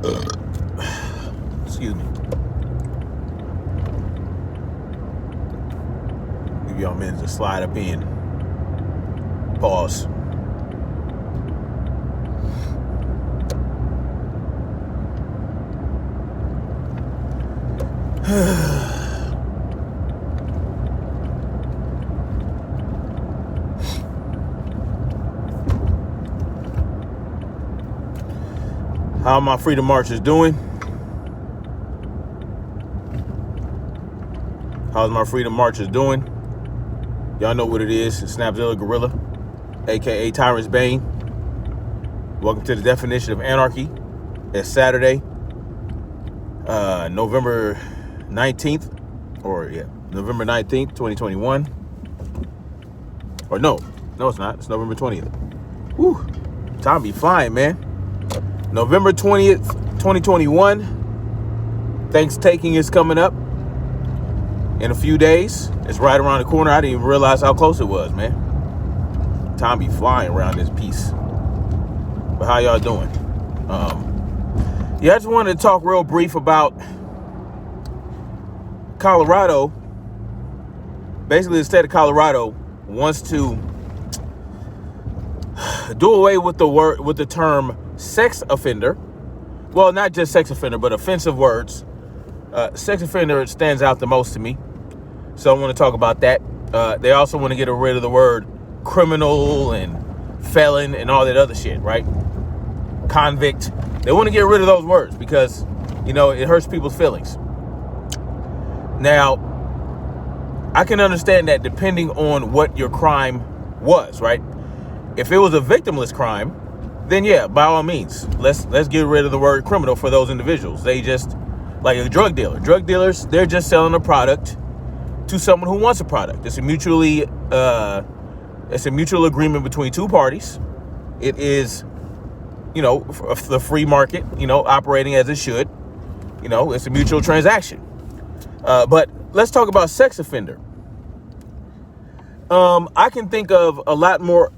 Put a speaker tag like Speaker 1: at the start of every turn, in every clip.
Speaker 1: Excuse me. Give y'all a minute to slide up in. Pause. How my Freedom Marchers doing? How's my Freedom Marchers doing? Y'all know what it is. It's Snapzilla Gorilla, aka Tyrant's Bane. Welcome to the Definition of Anarchy. It's Saturday, November 19th, November 19th, 2021. Or no, it's not. It's November 20th. Whew, time be flying, man. November 20th, 2021. Thanksgiving is coming up in a few days. It's right around the corner. I didn't even realize how close it was, man. Time be flying around this piece. But how y'all doing? I just wanted to talk real brief about Colorado. Basically, the state of Colorado wants to do away with the term sex offender. Well, not just sex offender, but offensive words. Sex offender stands out the most to me. So I want to talk about that. They also want to get rid of the word criminal and felon and all that other shit, right? Convict. They want to get rid of those words because, it hurts people's feelings. Now, I can understand that depending on what your crime was, right? If it was a victimless crime, then yeah, by all means, let's get rid of the word criminal for those individuals. They just, like a drug dealer. Drug dealers, they're just selling a product to someone who wants a product. It's a mutual agreement between two parties. It is, the free market, operating as it should. It's a mutual transaction. But let's talk about sex offender. I can think of a lot more,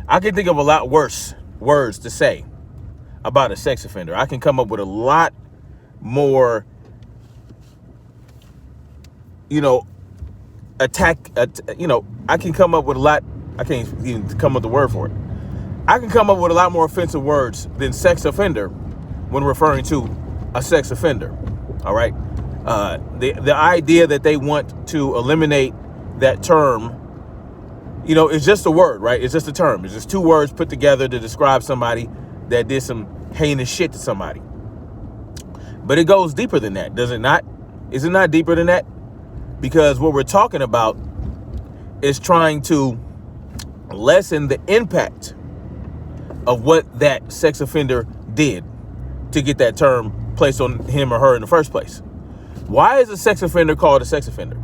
Speaker 1: I can think of a lot worse words to say about a sex offender. I can come up with a lot more, I can come up with a lot. I can't even come up with the word for it. I can come up with a lot more offensive words than sex offender when referring to a sex offender. All right. The idea that they want to eliminate that term, it's just a word, right? It's just a term. It's just two words put together to describe somebody that did some heinous shit to somebody. But it goes deeper than that, does it not? Is it not deeper than that? Because what we're talking about is trying to lessen the impact of what that sex offender did to get that term placed on him or her in the first place. Why is a sex offender called a sex offender?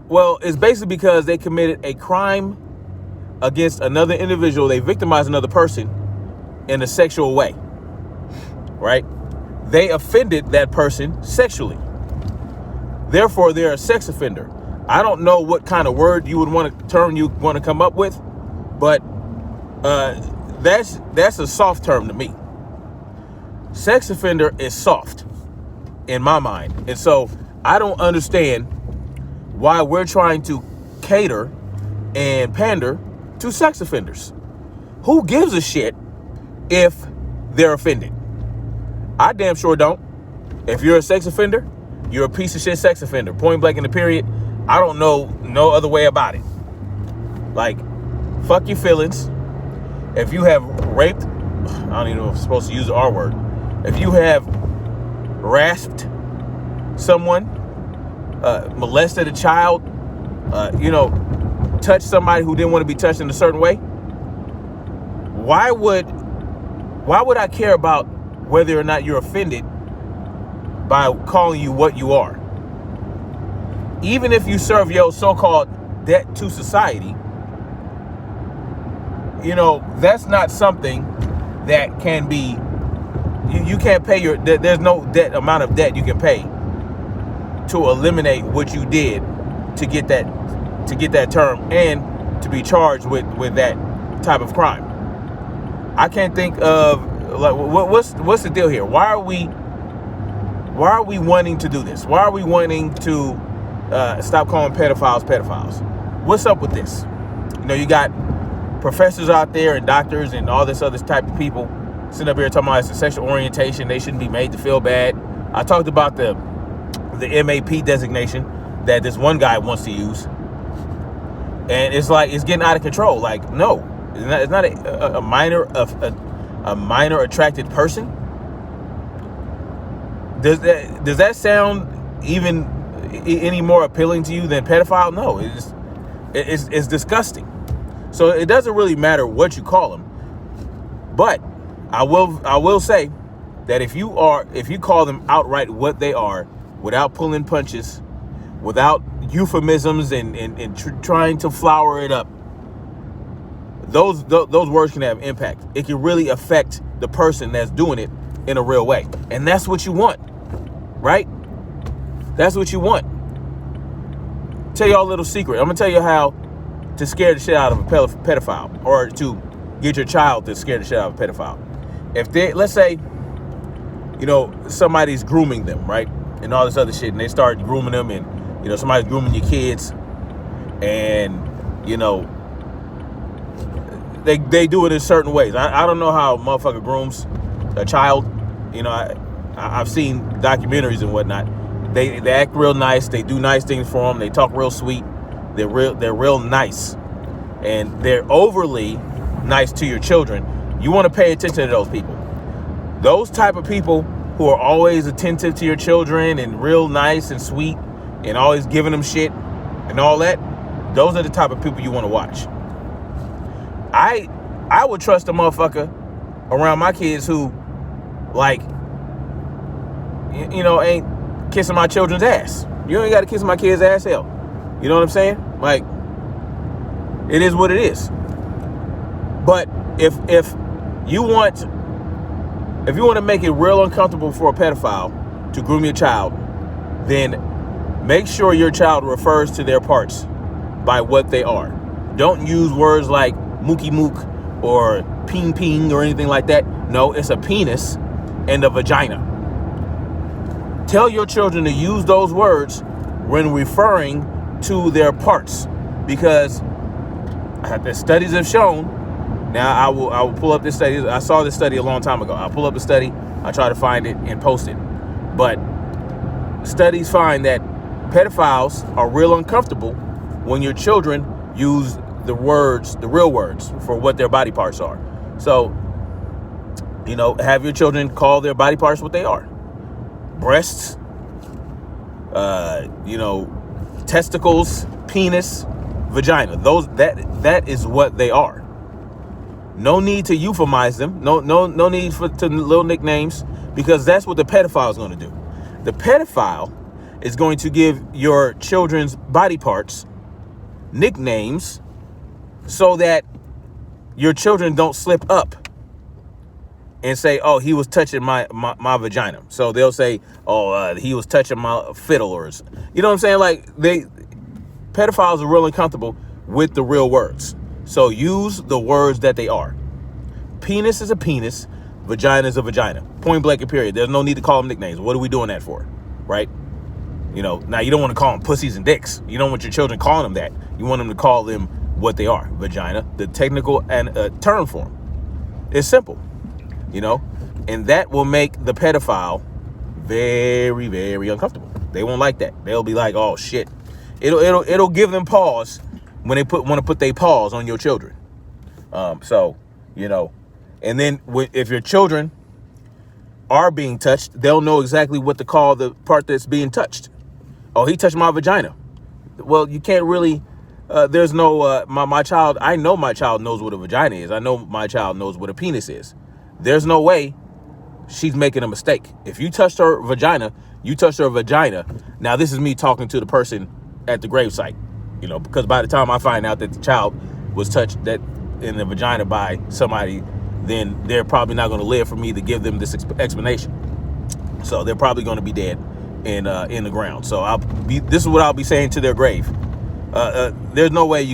Speaker 1: Well, it's basically because they committed a crime against another individual. They victimized another person in a sexual way, right? They offended that person sexually. Therefore, they're a sex offender. I don't know what kind of word you would want to term you want to come up with, but that's a soft term to me. Sex offender is soft in my mind. And so I don't understand why we're trying to cater and pander to sex offenders. Who gives a shit if they're offended? I damn sure don't. If you're a sex offender, you're a piece of shit sex offender. Point blank in the period. I don't know no other way about it. Like, fuck your feelings. If you have raped, I don't even know if I'm supposed to use the R word. If you have rasped someone, molested a child, touched somebody who didn't want to be touched in a certain way, why would I care about whether or not you're offended by calling you what you are? Even if you serve your so-called debt to society, that's not something that can be, you can't pay there's no amount of debt you can pay to eliminate what you did to get that term and to be charged with that type of crime. I can't think of, like, what's the deal here? Why are we wanting to do this? Why are we wanting to stop calling pedophiles? What's up with this? You know, you got professors out there and doctors and all this other type of people sitting up here talking about it's a sexual orientation. They shouldn't be made to feel bad. I talked about the MAP designation that this one guy wants to use. And it's like, it's getting out of control. Like, no, it's not a minor attracted person. Does that sound even any more appealing to you than pedophile? No, it's disgusting. So it doesn't really matter what you call them. But I will say that if you call them outright what they are, without pulling punches, without euphemisms and trying to flower it up, those words can have impact. It can really affect the person that's doing it in a real way. And that's what you want, right? That's what you want. Tell y'all a little secret. I'm gonna tell you how to scare the shit out of a pedophile, or to get your child to scare the shit out of a pedophile. If they, let's say, you know, somebody's grooming them, right? And all this other shit, and they start grooming them, and, you know, somebody's grooming your kids, and, you know, they do it in certain ways. I don't know how a motherfucker grooms a child. You know, I've seen documentaries and whatnot. They act real nice. They do nice things for them. They talk real sweet. They're real nice, and they're overly nice to your children. You want to pay attention to those people. Those type of people who are always attentive to your children and real nice and sweet and always giving them shit and all that. Those are the type of people you want to watch. I would trust a motherfucker around my kids who, like, you know, ain't kissing my children's ass. You ain't got to kiss my kid's ass, hell. You know what I'm saying? Like, it is what it is. But if you want to make it real uncomfortable for a pedophile to groom your child, then make sure your child refers to their parts by what they are. Don't use words like mookie mook or ping ping or anything like that. No, it's a penis and a vagina. Tell your children to use those words when referring to their parts, because the studies have shown. Now I will pull up this study. I saw this study a long time ago. I'll pull up the study. I'll try to find it and post it. But studies find that pedophiles are real uncomfortable when your children use the real words for what their body parts are. So, you know, have your children call their body parts what they are. Breasts, you know, testicles, penis, vagina. That is what they are. No need to euphemize them. No need to little nicknames, because that's what the pedophile is going to do. The pedophile is going to give your children's body parts nicknames so that your children don't slip up and say, oh, he was touching my vagina. So they'll say, oh, he was touching my fiddle, or, you know what I'm saying? Like, pedophiles are real uncomfortable with the real words. So use the words that they are. Penis is a penis. Vagina is a vagina. Point blank and period. There's no need to call them nicknames. What are we doing that for? Right? You know, now you don't want to call them pussies and dicks. You don't want your children calling them that. You want them to call them what they are. Vagina, the technical and term form. It's simple, you know, and that will make the pedophile very, very uncomfortable. They won't like that. They'll be like, oh shit. It'll give them pause when they want to put their paws on your children. So, you know, and then if your children are being touched, they'll know exactly what to call the part that's being touched. Oh, he touched my vagina. Well, you can't really, there's no, my child, I know my child knows what a vagina is. I know my child knows what a penis is. There's no way she's making a mistake. If you touched her vagina, you touched her vagina. Now, this is me talking to the person at the gravesite, you know, because by the time I find out that the child was touched in the vagina by somebody, then they're probably not going to live for me to give them this explanation. So they're probably going to be dead in the ground. So this is what I'll be saying to their grave. There's no way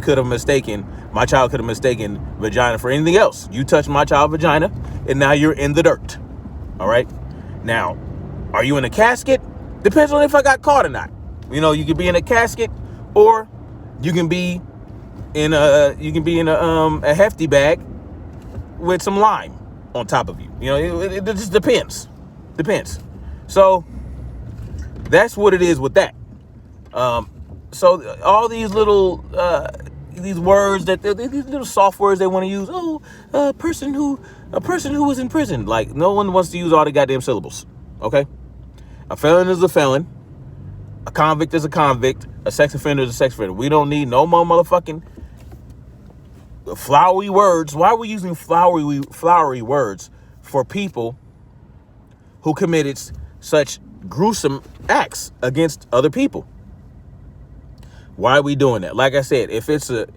Speaker 1: my child could have mistaken vagina for anything else. You touched my child's vagina, and now you're in the dirt. All right. Now, are you in a casket? Depends on if I got caught or not. You could be in a casket, or you can be in a hefty bag with some lime on top of you. It just depends. So that's what it is with that. So all these little these words these little soft words they want to use. A person who was in prison. Like, no one wants to use all the goddamn syllables. Okay, a felon is a felon. A convict is a convict. A sex offender is a sex offender. We don't need no more motherfucking flowery words. Why are we using flowery words for people who committed such gruesome acts against other people? Why are we doing that? Like I said, if it's a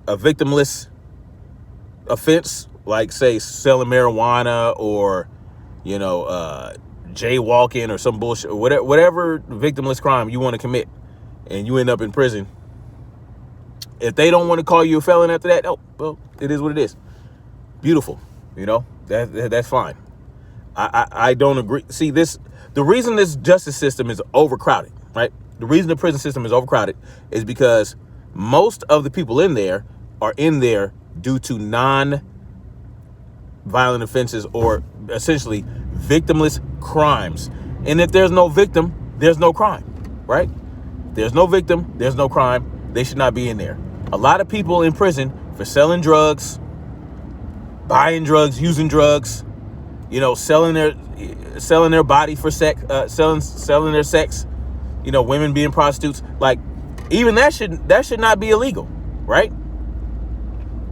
Speaker 1: victimless offense, like say selling marijuana or jaywalking or some bullshit, whatever victimless crime you want to commit, and you end up in prison, if they don't want to call you a felon after that, oh well, it is what it is. Beautiful, that's fine. I don't agree. See, the reason this justice system is overcrowded, right? The reason the prison system is overcrowded is because most of the people in there are in there due to non-violent offenses, or essentially victimless crimes. And if there's no victim, there's no crime, right? There's no victim, there's no crime. They should not be in there. A lot of people in prison for selling drugs, buying drugs, using drugs, selling their body for sex, selling their sex, women being prostitutes. Like, even that should not be illegal, right?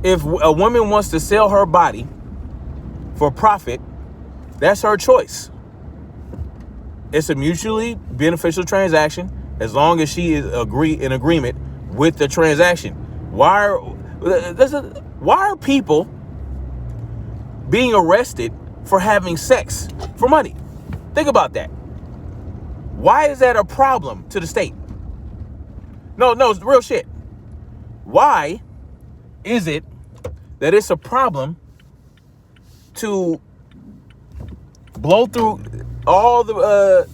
Speaker 1: If a woman wants to sell her body for profit, that's her choice. It's a mutually beneficial transaction as long as she is in agreement with the transaction. Why are people being arrested for having sex for money? Think about that. Why is that a problem to the state? No, it's real shit. Why is it that it's a problem to blow through all the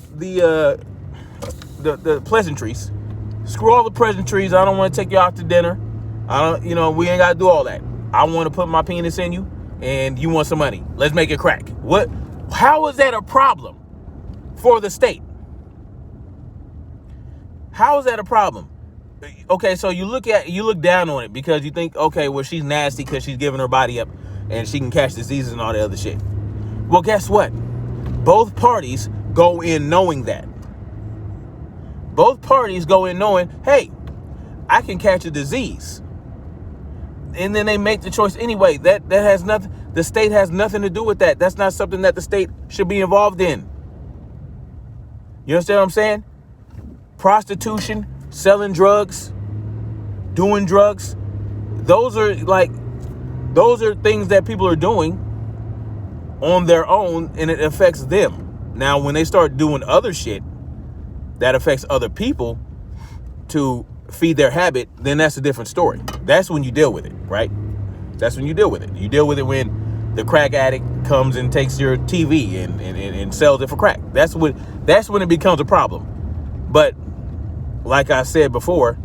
Speaker 1: pleasantries? Screw all the pleasantries. I don't want to take you out to dinner. We ain't got to do all that. I want to put my penis in you, and you want some money. Let's make it crack. What? How is that a problem for the state? How is that a problem? Okay, so you look down on it because you think, okay, well, she's nasty because she's giving her body up and she can catch diseases and all that other shit. Well, guess what? Both parties go in knowing that. Both parties go in knowing, hey, I can catch a disease. And then they make the choice anyway. That has nothing, the state has nothing to do with that. That's not something that the state should be involved in. You understand what I'm saying? Prostitution, selling drugs, doing drugs. Those are things that people are doing on their own, and it affects them. Now, when they start doing other shit that affects other people to feed their habit, then that's a different story. That's when you deal with it, right? That's when you deal with it. You deal with it when the crack addict comes and takes your TV and sells it for crack. That's when it becomes a problem. But like I said before,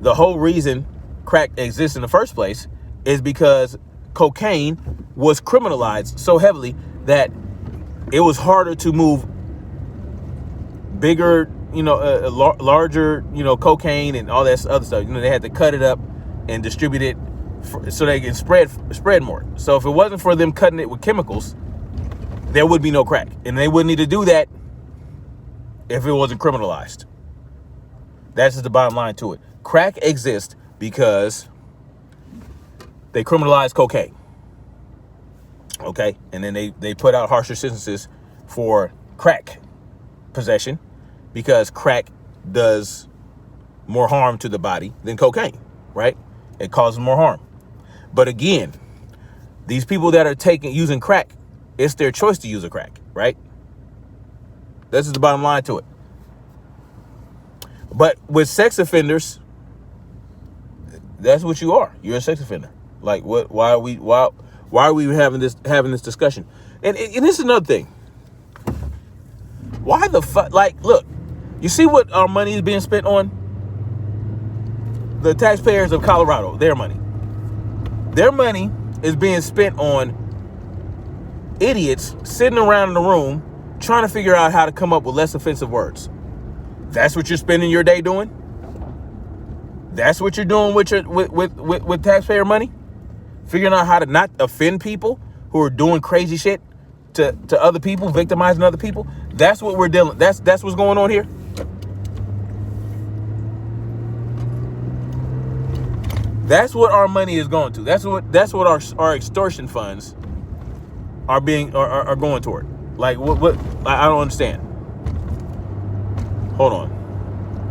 Speaker 1: the whole reason crack exists in the first place is because cocaine was criminalized so heavily that it was harder to move bigger, larger, cocaine and all that other stuff. They had to cut it up and distribute it so they can spread more. So if it wasn't for them cutting it with chemicals, there would be no crack. And they wouldn't need to do that if it wasn't criminalized. That's just the bottom line to it. Crack exists because they criminalized cocaine. Okay? And then they put out harsher sentences for crack possession because crack does more harm to the body than cocaine, right? It causes more harm. But again, these people that are using crack, it's their choice to use a crack, right? This is the bottom line to it. But with sex offenders, that's what you are. You're a sex offender. Like, what? Why are we having this discussion? And this is another thing. Why the fuck? Like, look, you see what our money is being spent on? The taxpayers of Colorado, their money. Their money is being spent on idiots sitting around in the room trying to figure out how to come up with less offensive words. That's what you're spending your day doing? That's what you're doing with taxpayer money? Figuring out how to not offend people who are doing crazy shit to other people, victimizing other people? That's what we're dealing. That's what's going on here. That's what our money is going to. That's what our extortion funds are going toward. Like, what I don't understand. Hold on.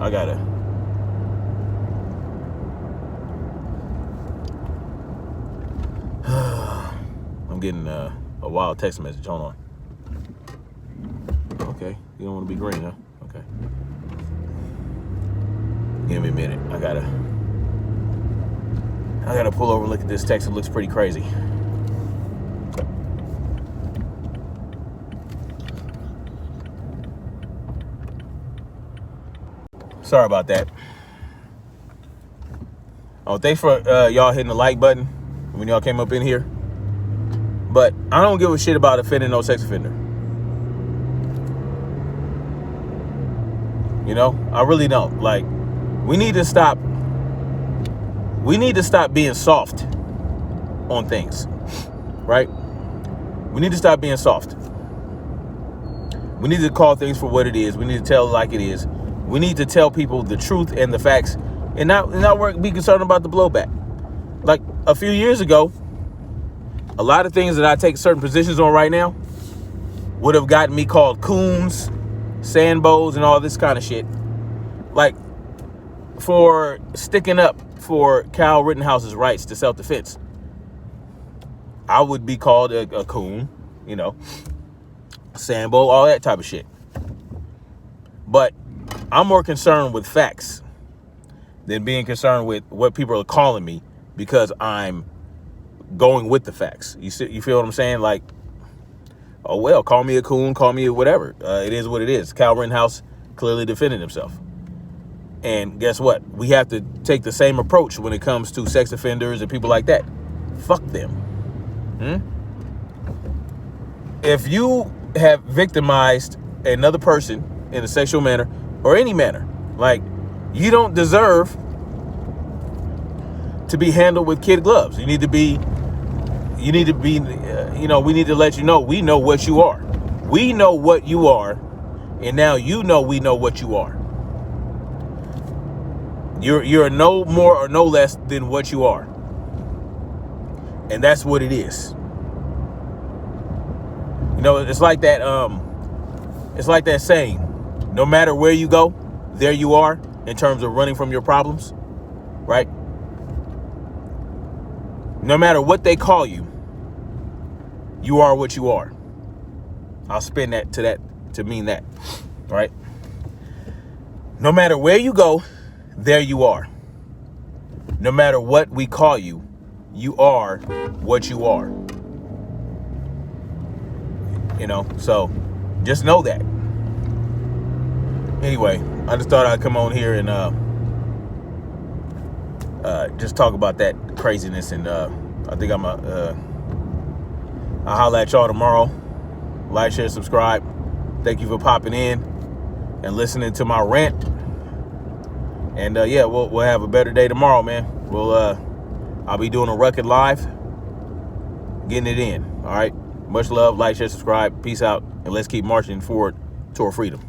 Speaker 1: I gotta. I'm getting a wild text message. Hold on. Okay, you don't want to be green, huh? Okay. Give me a minute. I gotta pull over and look at this text. It looks pretty crazy. Sorry about that. Oh, thanks for y'all hitting the like button when y'all came up in here. But I don't give a shit about offending no sex offender. You know, I really don't. Like, we need to stop being soft on things, right? We need to stop being soft. We need to call things for what it is. We need to tell it like it is. We need to tell people the truth and the facts, and not be concerned about the blowback. Like, a few years ago, a lot of things that I take certain positions on right now would have gotten me called coons, sandbows, and all this kind of shit. Like, for sticking up for Kyle Rittenhouse's rights to self-defense, I would be called a coon, you know, sambo, all that type of shit. But I'm more concerned with facts than being concerned with what people are calling me because I'm going with the facts. You feel what I'm saying? Like, oh, well, call me a coon, call me a whatever. It is what it is. Kyle Rittenhouse clearly defended himself. And guess what? We have to take the same approach when it comes to sex offenders and people like that. Fuck them. If you have victimized another person in a sexual manner or any manner, like, you don't deserve to be handled with kid gloves. We need to let you know, we know what you are. We know what you are. And now you know we know what you are. You're no more or no less than what you are. And that's what it is. You know, it's like that saying, no matter where you go, there you are, in terms of running from your problems, right? No matter what they call you, you are what you are. I'll spin that to mean that, right? No matter where you go, there you are. No matter what we call you, you are what you are. You know, so just know that. Anyway, I just thought I'd come on here and just talk about that craziness, and I think I'll holler at y'all tomorrow. Like, share, subscribe. Thank you for popping in and listening to my rant. And yeah, we'll have a better day tomorrow, man. I'll be doing a record live, getting it in. All right. Much love. Like, share, subscribe. Peace out, and let's keep marching forward toward freedom.